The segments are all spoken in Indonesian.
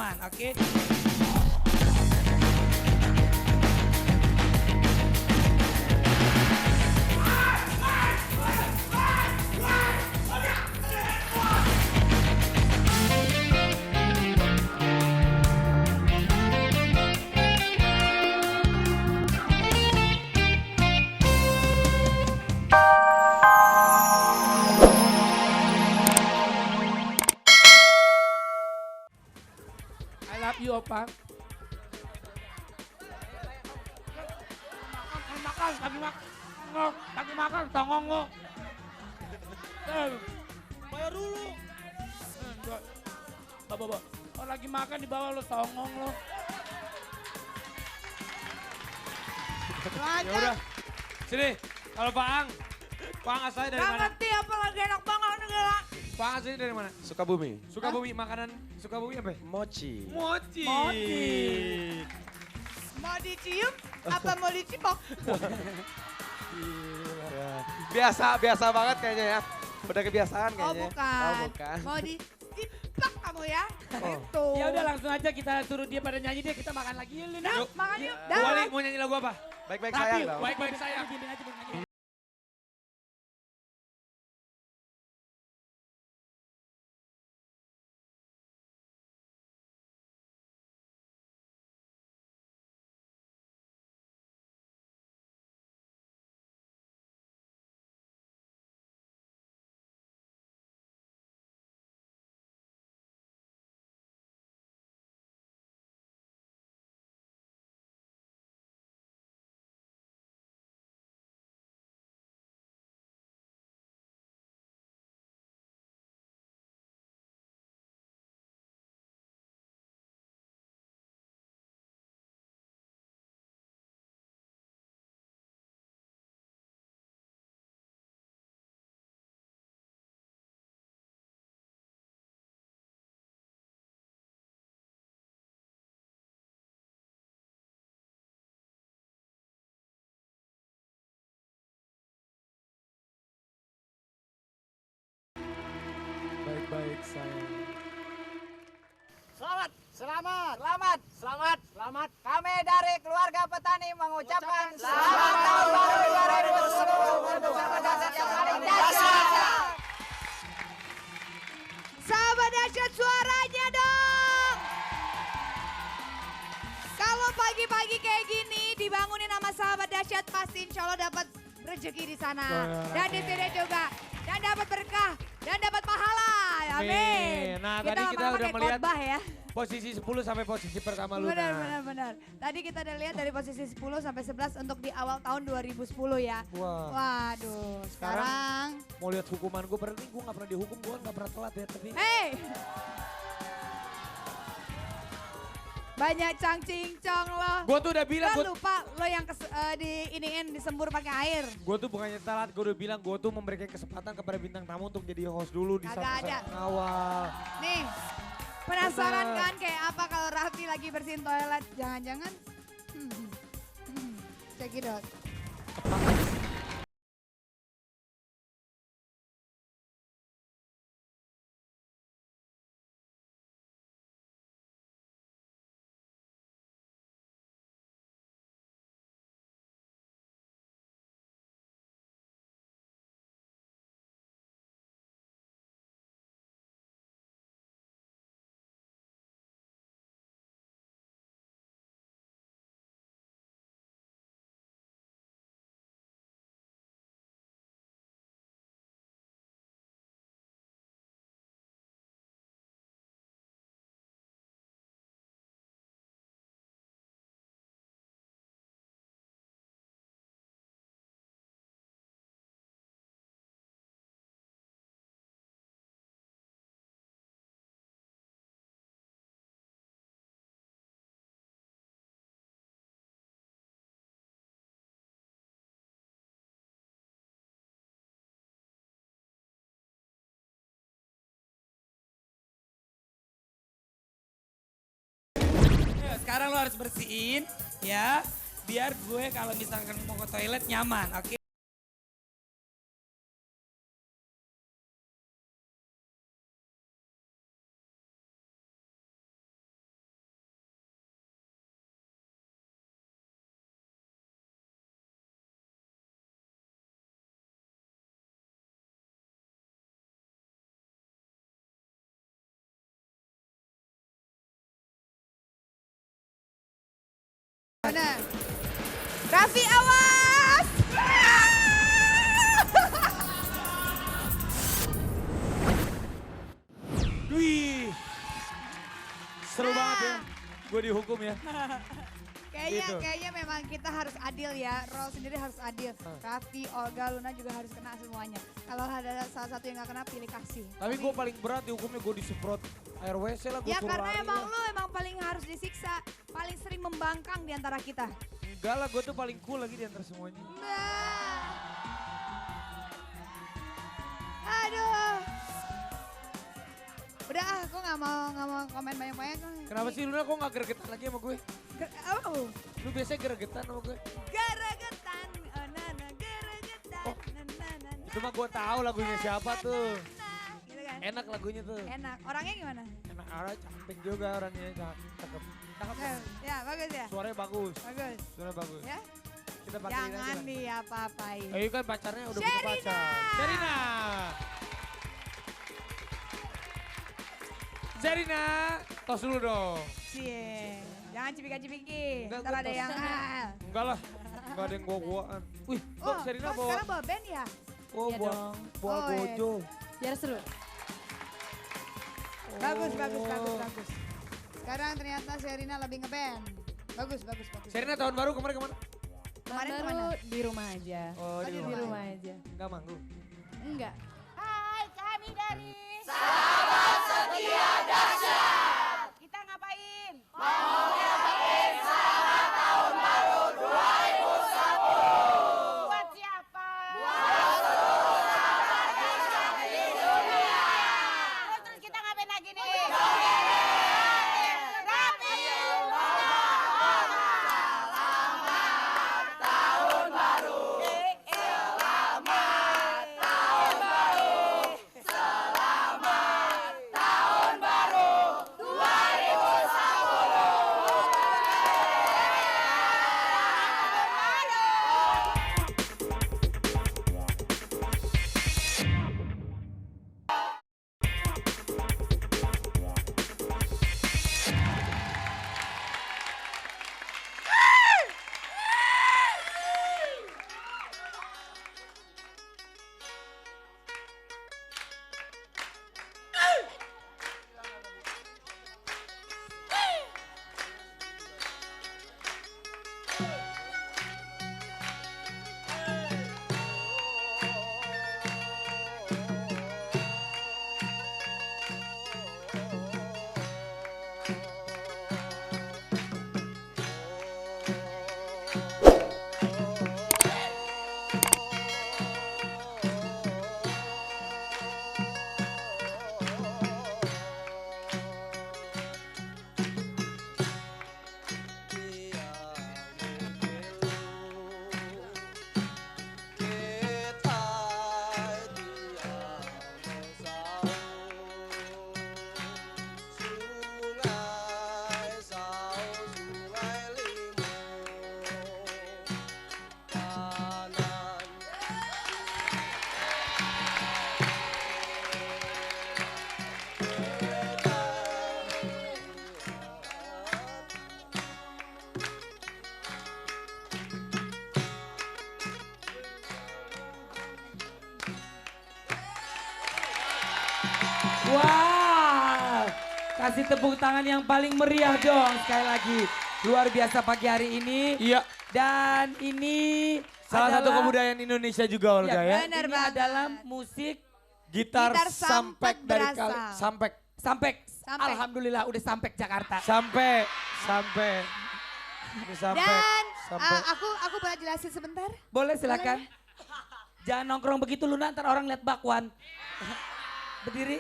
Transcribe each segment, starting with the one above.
nyaman, oke? I love you, Opa. Makan, lagi makan. Lagi makan, tongong lo. Bayar dulu. Bawa. Oh, lagi makan di bawah lo, tongong lo. Ya udah. Sini, kalau Pak Ang asalnya dari Gak mana? ngerti apa lagi enak banget nih gila. Pak Ang asalnya dari mana? Sukabumi. Sukabumi, makanan Sukabumi apa? Mochi. Mochi. Mau dicium apa mau dicipok? Biasa banget kayaknya ya. Udah kebiasaan Oh kayaknya. bukan. Oh bukan. Mau dicipak kamu ya. Oh. Itu. Ya udah langsung aja kita suruh dia pada nyanyi dia, kita makan lagi yuk, Lina. Dah, makan yuk. Bu Dah. Wali mau nyanyi lagu apa? Baik-baik Rapi, sayang dong. Baik-baik sayang. Bimbing aja, bimbing aja. Baik-baik sayang. Selamat. Kami dari keluarga petani mengucapkan selamat tahun baru 2010 untuk sahabat dahsyat yang paling dahsyat. Sahabat dahsyat suaranya dong. Kalau pagi-pagi kayak gini dibangunin sama sahabat dahsyat pasti insya Allah dapat rezeki di sana. Dan di sini juga. Dan dapat berkah. Dan dapat pahala. Amin. Nah, tadi kita lama-lama udah kayak melihat khotbah ya. posisi 10 sampai posisi pertama Luna. Benar. Tadi kita udah lihat dari posisi 10 sampai 11 untuk di awal tahun 2010 ya. Wah. Waduh, sekarang. Mau lihat hukuman gue, berarti gue gak pernah dihukum, gue gak pernah telat ya. Tapi Hey! Banyak cang-cincong lo. gue tuh udah bilang, Lo lupa lo yang disembur pakai air. gue tuh bukannya telat, gue udah bilang gue tuh memberikan kesempatan kepada bintang tamu untuk jadi host dulu di Kagak saat ada. awal. Nih, penasaran Bener. kan kayak apa kalau Raffi lagi bersihin toilet? Jangan-jangan, check it out. Sekarang lo harus bersihin ya, biar gue kalau misalkan mau ke toilet nyaman, oke? Benar. Raffi awas. Wih. Seru Nah. banget ya. Gue dihukum ya. Gitu. Kayaknya memang kita harus adil ya. Roll sendiri harus adil. Raffi, Olga, Luna juga harus kena semuanya. Kalau ada salah satu yang gak kena, pilih kasih. Tapi gue paling berat dihukumnya gue disemprot air WC lah. Gue Ya suruh karena lari emang lah. lu emang paling harus disiksa. Paling sering membangkang di antara kita. Enggak lah, gue tuh paling cool lagi di antara semuanya. Nah. Aduh. Udah aku gak mau komen banyak-banyak. Kenapa sih Luna kok gak gregetan lagi sama gue? Oh. Lu biasanya gregetan sama gue. Geregetan, oh nana geregetan, Oh. nana. Itu mah gue tahu lagunya siapa tuh. Gitu kan? Enak lagunya tuh. Enak. Orangnya gimana? Enak, orang cantik juga orangnya. Cakep. Cakep. Ya bagus ya. Suaranya bagus. Bagus. Suaranya bagus. Ya. Kita pakai ini aja Jangan lah. diapa-apain. Ayo kan pacarnya udah punya Sherina. pacar. Sherina. Sherina. Tos dulu dong. Cie. Jangan cipika-cipiki. Enggak, Ntar gua ada tos. yang Enggak lah. Enggak ada yang gua-guaan. Wih, kok Oh, Sherina oh, bawa. sekarang bawa band ya? Oh, Iya buat dong. buat Oh, iya. gojo. Biar seru. Bagus. Oh. Sekarang ternyata Sherina lebih ngeband. Bagus. Sherina tahun baru kemarin kemana? Kemarin Baru kemana? di rumah aja. Oh, di Di rumah. rumah aja. Enggak manggung. Enggak. Hai, kami dari kita ngapain? Buat siapa? Terus kita ngapain lagi nih? Rapi. Wah, kasih tepuk tangan yang paling meriah dong sekali lagi. Luar biasa pagi hari ini. Iya. Dan ini Salah satu adalah- kebudayaan Indonesia juga Olga ya. Benar ini banget. adalah musik Gitar, Gitar sampek sampek dari berasal. sampek. Sampek. Sampek. Alhamdulillah udah sampai Jakarta. Sampai. Ini sampek. Dan Sampai. aku boleh jelasin sebentar? Boleh silakan. Jangan nongkrong begitu Luna, ntar orang lihat bakwan. Berdiri.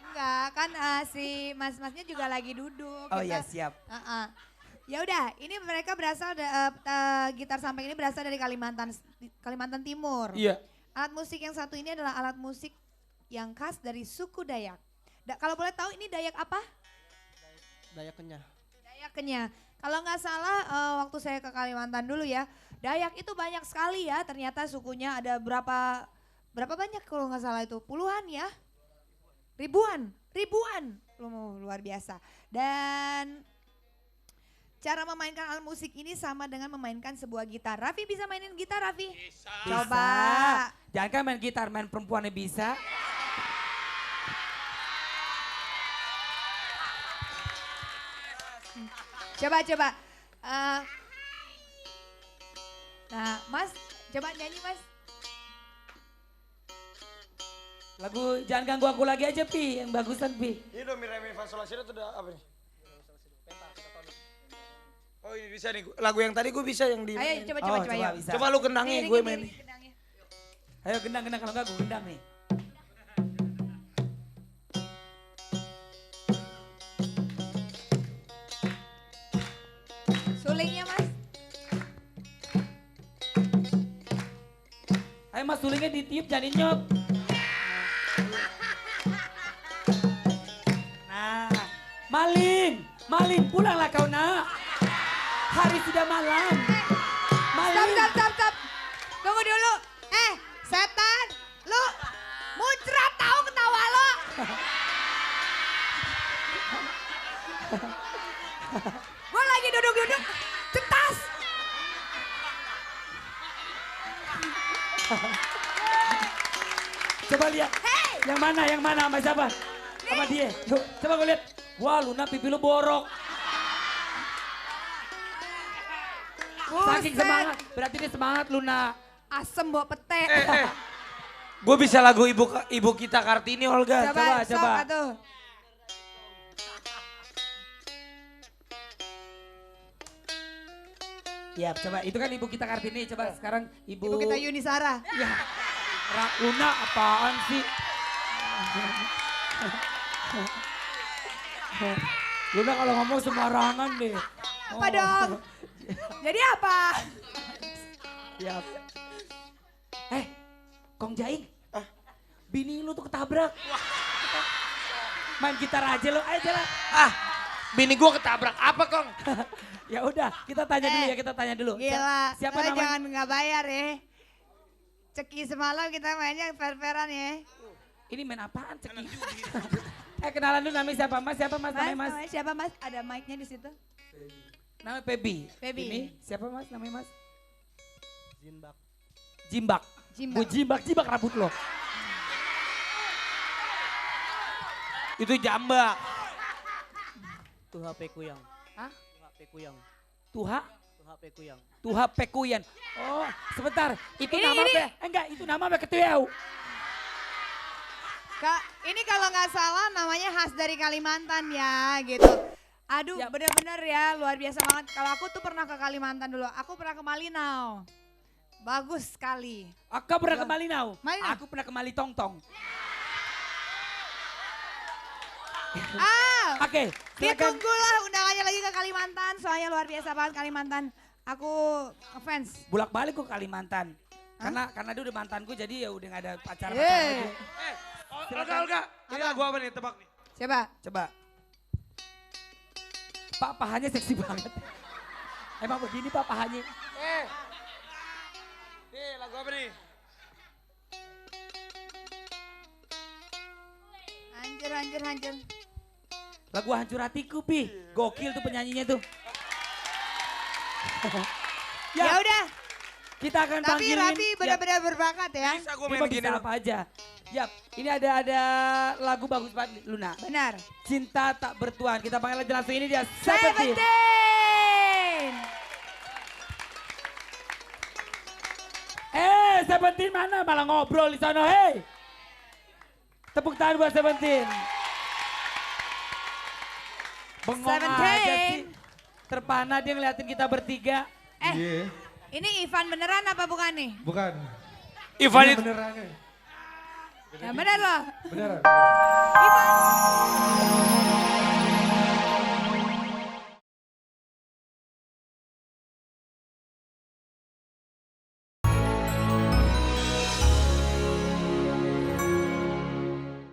Enggak, kan si mas-masnya juga lagi duduk. Oh Kita- iya siap. Ya udah, ini mereka berasal gitar samping ini berasal dari Kalimantan Timur. Iya. Alat musik yang satu ini adalah alat musik yang khas dari suku Dayak. Kalau boleh tahu ini Dayak apa? Dayak Kenyah. Dayak Kenyah. Kalau nggak salah waktu saya ke Kalimantan dulu ya, Dayak itu banyak sekali ya. Ternyata sukunya ada berapa banyak kalau nggak salah itu? Puluhan ya? Ribuan. Luar biasa. Dan cara memainkan alat musik ini sama dengan memainkan sebuah gitar. Raffi bisa mainin gitar, Raffi? Bisa. Coba. Jangan kan main gitar, main perempuannya bisa. Coba. Nah, Mas, coba nyanyi, Mas. Lagu Jangan Ganggu Aku Lagi aja, Pi. Yang bagusan, Pi. Ini do mi re mi fa sol la si do itu udah apa nih? Oh ini bisa nih, lagu yang tadi gue bisa yang di. Ayo, coba. coba bisa. Coba lu kendangin, gue main nih. Kendangnya. Ayo gendang, kalau enggak gue gendang nih. Sulingnya, Mas. Ayo Mas, sulingnya ditiup, jangan dinyop. Nah, maling, pulanglah kau nak. Hari sudah malam. Maling. Stop. Tunggu dulu. Setan. Lu muncrat tahu ketawa lo. Gue lagi duduk-duduk. Cetas. Coba lihat. Hey. Yang mana sama siapa? Sama dia. Coba gue lihat. Wah, Luna pipi lu borok. Saking Buset. semangat, berarti dia semangat Luna. Asem bawa pete. Gue bisa lagu ibu kita Kartini Olga. coba. Sok atuh. Ya, coba. Itu kan ibu kita Kartini. Coba sekarang Ibu kita Yunisara. Ya, Luna apaan sih? Luna kalau ngomong sembarangan deh. Apa dong? Jadi apa? Ya. Kong Jaing. Bini lu tuh ketabrak. Main gitar aja lo, ayo jalan. Bini gue ketabrak apa Kong? Ya udah, kita tanya dulu. Gila, Siapa lo namanya? jangan nggak bayar ya. Ceki semalam kita mainnya fair-fairan ya. Ini main apaan Ceki? Kenalan dulu namanya siapa Mas? Namanya Mas? Namanya siapa Mas? Ada mic-nya di situ. Namanya Pebi. Pebi. Ini siapa Mas? Namanya Mas? Jimbak. Jimbak. Gue jimbak rambut lo. Itu jambak. Tuh HP kuyang. Hah? Tuh HP kuyang. Tuha? Tuh HP kuyang. Tuha Pekuyan. Oh, sebentar. Itu Ini- nama ini- apa? Enggak, itu nama apa ketuyau? Kak, ini kalau nggak salah namanya khas dari Kalimantan ya gitu. Aduh, Ya. bener-bener ya luar biasa banget. Kalau aku tuh pernah ke Kalimantan dulu. Aku pernah ke Malinau. Bagus sekali. Aku pernah ke Malinau. Malinau. Aku pernah ke Malitongtong. Oke, silakan. Ditunggulah undangannya lagi ke Kalimantan. Soalnya luar biasa banget Kalimantan. Aku ngefans. Bolak-balik ke Kalimantan. Karena dia udah mantanku jadi ya udah gak ada pacaran Eh. lagi. Olga. Ini lagu apa nih? Tebak nih. Coba. Pak pahanya seksi banget. Emang begini Pak pahanya. Nih lagu apa nih? Hancur. Lagu Hancur Hatiku Pi. Gokil tuh penyanyinya tuh. Ya udah. Kita akan Tapi panggilin. Raffi benar-benar berbakat ya. Bisa gue Dia main mah begini. bisa apa aja. Yap, ini ada lagu bagus banget Luna. Benar. Cinta Tak Bertuan. Kita panggil aja langsung, ini dia Seventeen. Seventeen mana? Malah ngobrol di sana, hei. Tepuk tangan buat Seventeen. Bengong aja sih. Terpana dia ngeliatin kita bertiga. Ini Ivan beneran apa bukan nih? Bukan. Ivan Ini itu. beneran. Ya bener loh. Beneran. Ivan.